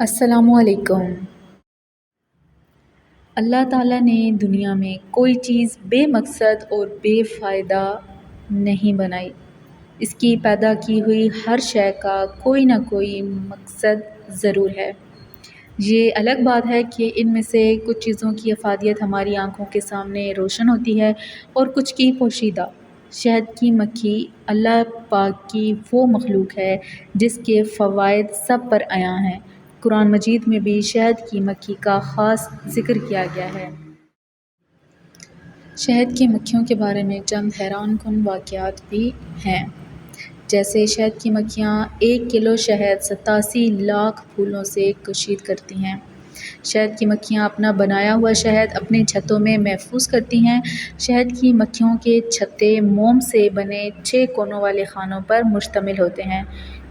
السلام علیکم۔ اللہ تعالیٰ نے دنیا میں کوئی چیز بے مقصد اور بے فائدہ نہیں بنائی۔ اس کی پیدا کی ہوئی ہر شے کا کوئی نہ کوئی مقصد ضرور ہے۔ یہ الگ بات ہے کہ ان میں سے کچھ چیزوں کی افادیت ہماری آنکھوں کے سامنے روشن ہوتی ہے اور کچھ کی پوشیدہ۔ شہد کی مکھی اللہ پاک کی وہ مخلوق ہے جس کے فوائد سب پر عیاں ہیں۔ قرآن مجید میں بھی شہد کی مکھی کا خاص ذکر کیا گیا ہے۔ شہد کی مکھیوں کے بارے میں چند حیران کن واقعات بھی ہیں، جیسے شہد کی مکھیاں 1 کلو شہد 87 لاکھ پھولوں سے کشید کرتی ہیں۔ شہد کی مکھیاں اپنا بنایا ہوا شہد اپنے چھتوں میں محفوظ کرتی ہیں۔ شہد کی مکھیوں کے چھتے موم سے بنے 6 کونوں والے خانوں پر مشتمل ہوتے ہیں۔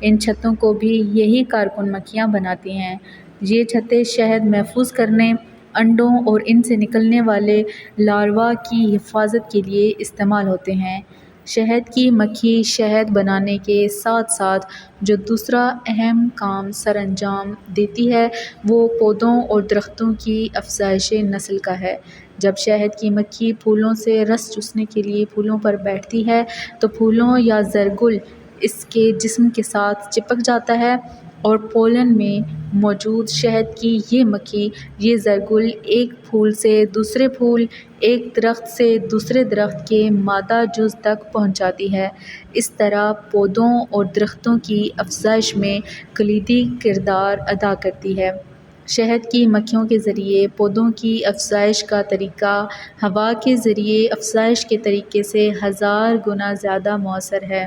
ان چھتوں کو بھی یہی کارکن مکھیاں بناتی ہیں۔ یہ چھتے شہد محفوظ کرنے، انڈوں اور ان سے نکلنے والے لاروا کی حفاظت کے لیے استعمال ہوتے ہیں۔ شہد کی مکھی شہد بنانے کے ساتھ ساتھ جو دوسرا اہم کام سر انجام دیتی ہے وہ پودوں اور درختوں کی افزائش نسل کا ہے۔ جب شہد کی مکھی پھولوں سے رس چوسنے کے لیے پھولوں پر بیٹھتی ہے تو پھولوں یا زرگل اس کے جسم کے ساتھ چپک جاتا ہے اور پولن میں موجود شہد کی یہ مکھی یہ زرگل ایک پھول سے دوسرے پھول، ایک درخت سے دوسرے درخت کے مادہ جز تک پہنچاتی ہے۔ اس طرح پودوں اور درختوں کی افزائش میں کلیدی کردار ادا کرتی ہے۔ شہد کی مکھیوں کے ذریعے پودوں کی افزائش کا طریقہ ہوا کے ذریعے افزائش کے طریقے سے 1000 گنا زیادہ مؤثر ہے۔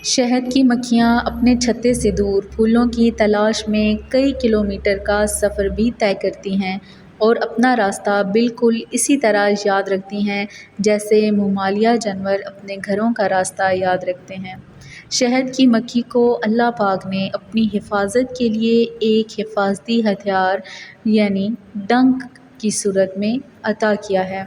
شہد کی مکھیاں اپنے چھتے سے دور پھولوں کی تلاش میں کئی کلومیٹر کا سفر بھی طے کرتی ہیں اور اپنا راستہ بالکل اسی طرح یاد رکھتی ہیں جیسے ممالیہ جانور اپنے گھروں کا راستہ یاد رکھتے ہیں۔ شہد کی مکھی کو اللہ پاک نے اپنی حفاظت کے لیے ایک حفاظتی ہتھیار یعنی ڈنک کی صورت میں عطا کیا ہے۔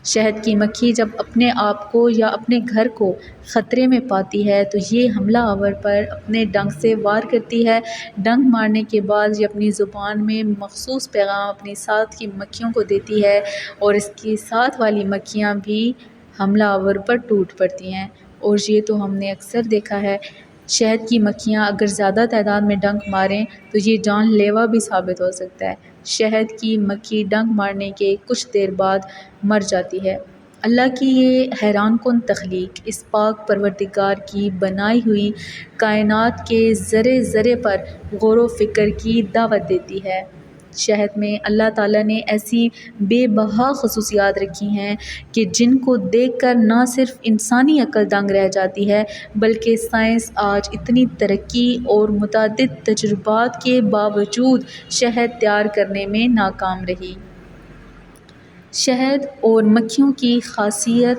شہد کی مکھی جب اپنے آپ کو یا اپنے گھر کو خطرے میں پاتی ہے تو یہ حملہ آور پر اپنے ڈنک سے وار کرتی ہے۔ ڈنک مارنے کے بعد یہ اپنی زبان میں مخصوص پیغام اپنی ساتھ کی مکھیوں کو دیتی ہے اور اس کی ساتھ والی مکھیاں بھی حملہ آور پر ٹوٹ پڑتی ہیں، اور یہ تو ہم نے اکثر دیکھا ہے۔ شہد کی مکھیاں اگر زیادہ تعداد میں ڈنک ماریں تو یہ جان لیوا بھی ثابت ہو سکتا ہے۔ شہد کی مکھی ڈنک مارنے کے کچھ دیر بعد مر جاتی ہے۔ اللہ کی یہ حیران کن تخلیق اس پاک پروردگار کی بنائی ہوئی کائنات کے ذرے ذرے پر غور و فکر کی دعوت دیتی ہے۔ شہد میں اللہ تعالیٰ نے ایسی بے بہا خصوصیات رکھی ہیں کہ جن کو دیکھ کر نہ صرف انسانی عقل دنگ رہ جاتی ہے بلکہ سائنس آج اتنی ترقی اور متعدد تجربات کے باوجود شہد تیار کرنے میں ناکام رہی۔ شہد اور مکھیوں کی خاصیت: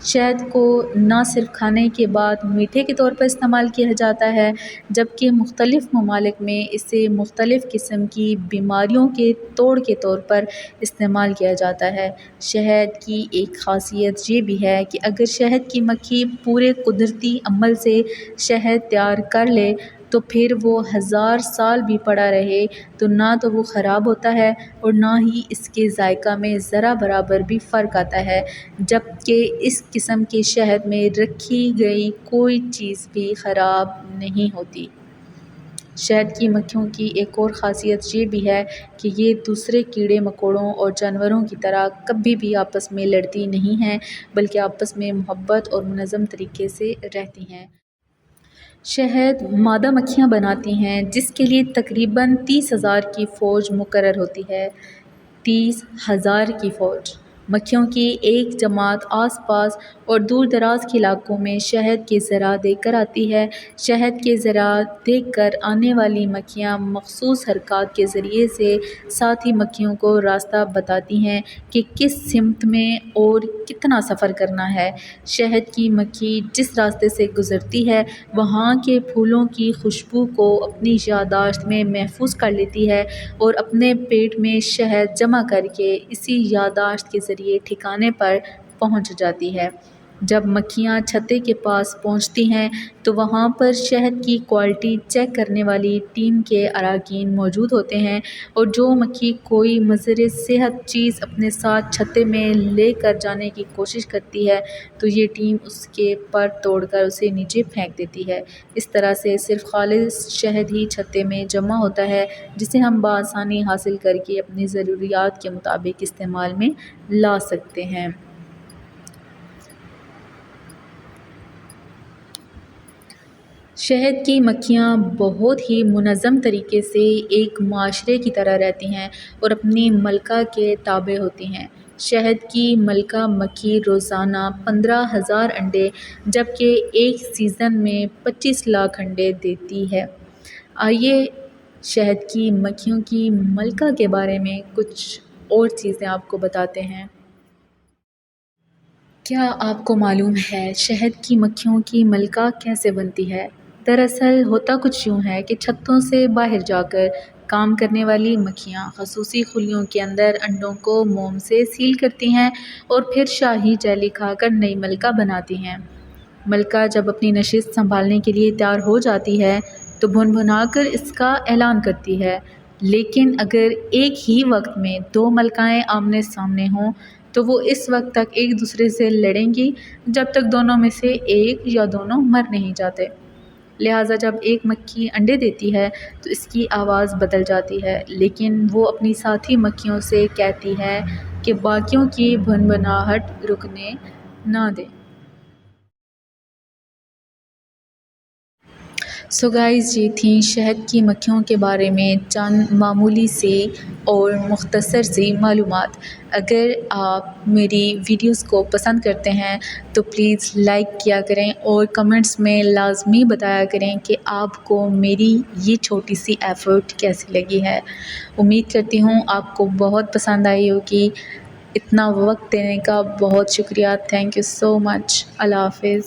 شہد کو نہ صرف کھانے کے بعد میٹھے کے طور پر استعمال کیا جاتا ہے جبکہ مختلف ممالک میں اسے مختلف قسم کی بیماریوں کے توڑ کے طور پر استعمال کیا جاتا ہے۔ شہد کی ایک خاصیت یہ بھی ہے کہ اگر شہد کی مکھی پورے قدرتی عمل سے شہد تیار کر لے تو پھر وہ 1000 سال بھی پڑا رہے تو نہ تو وہ خراب ہوتا ہے اور نہ ہی اس کے ذائقہ میں ذرا برابر بھی فرق آتا ہے، جبکہ اس قسم کے شہد میں رکھی گئی کوئی چیز بھی خراب نہیں ہوتی۔ شہد کی مکھیوں کی ایک اور خاصیت یہ بھی ہے کہ یہ دوسرے کیڑے مکوڑوں اور جانوروں کی طرح کبھی بھی آپس میں لڑتی نہیں ہیں بلکہ آپس میں محبت اور منظم طریقے سے رہتی ہیں۔ شہد مادہ مکھیاں بناتی ہیں جس کے لیے تقریباً 30,000 کی فوج مقرر ہوتی ہے۔ 30,000 کی فوج! مکھیوں کی ایک جماعت آس پاس اور دور دراز کے علاقوں میں شہد کے ذرا دے کر آتی ہے۔ شہد کے ذرا دے کر آنے والی مکھیاں مخصوص حرکات کے ذریعے سے ساتھی مکھیوں کو راستہ بتاتی ہیں کہ کس سمت میں اور کتنا سفر کرنا ہے۔ شہد کی مکھی جس راستے سے گزرتی ہے وہاں کے پھولوں کی خوشبو کو اپنی یادداشت میں محفوظ کر لیتی ہے اور اپنے پیٹ میں شہد جمع کر کے اسی یادداشت کے ذریعے ٹھکانے پر پہنچ جاتی ہے۔ جب مکھیاں چھتے کے پاس پہنچتی ہیں تو وہاں پر شہد کی کوالٹی چیک کرنے والی ٹیم کے اراکین موجود ہوتے ہیں، اور جو مکھی کوئی مضر صحت چیز اپنے ساتھ چھتے میں لے کر جانے کی کوشش کرتی ہے تو یہ ٹیم اس کے پر توڑ کر اسے نیچے پھینک دیتی ہے۔ اس طرح سے صرف خالص شہد ہی چھتے میں جمع ہوتا ہے، جسے ہم بآسانی حاصل کر کے اپنی ضروریات کے مطابق استعمال میں لا سکتے ہیں۔ شہد کی مکھیاں بہت ہی منظم طریقے سے ایک معاشرے کی طرح رہتی ہیں اور اپنی ملکہ کے تابع ہوتی ہیں۔ شہد کی ملکہ مکھی روزانہ 15,000 انڈے جبکہ ایک سیزن میں 25 لاکھ انڈے دیتی ہے۔ آئیے شہد کی مکھیوں کی ملکہ کے بارے میں کچھ اور چیزیں آپ کو بتاتے ہیں۔ کیا آپ کو معلوم ہے شہد کی مکھیوں کی ملکہ کیسے بنتی ہے؟ دراصل ہوتا کچھ یوں ہے کہ چھتوں سے باہر جا کر کام کرنے والی مکھیاں خصوصی خلیوں کے اندر انڈوں کو موم سے سیل کرتی ہیں اور پھر شاہی جیلی کھا کر نئی ملکہ بناتی ہیں۔ ملکہ جب اپنی نشست سنبھالنے کے لیے تیار ہو جاتی ہے تو بھن بھنا کر اس کا اعلان کرتی ہے، لیکن اگر ایک ہی وقت میں دو ملکائیں آمنے سامنے ہوں تو وہ اس وقت تک ایک دوسرے سے لڑیں گی جب تک دونوں میں سے ایک یا دونوں مر نہیں جاتے۔ لہٰذا جب ایک مکھی انڈے دیتی ہے تو اس کی آواز بدل جاتی ہے، لیکن وہ اپنی ساتھی مکھیوں سے کہتی ہے کہ باقیوں کی بھنبھناہٹ رکنے نہ دیں۔ سو گائز، یہ تھیں شہد کی مکھیوں کے بارے میں چند معمولی سی اور مختصر سی معلومات۔ اگر آپ میری ویڈیوز کو پسند کرتے ہیں تو پلیز لائک کیا کریں اور کمنٹس میں لازمی بتایا کریں کہ آپ کو میری یہ چھوٹی سی ایفرٹ کیسی لگی ہے۔ امید کرتی ہوں آپ کو بہت پسند آئی ہوگی۔ اتنا وقت دینے کا بہت شکریہ۔ تھینک یو سو مچ۔ اللہ حافظ۔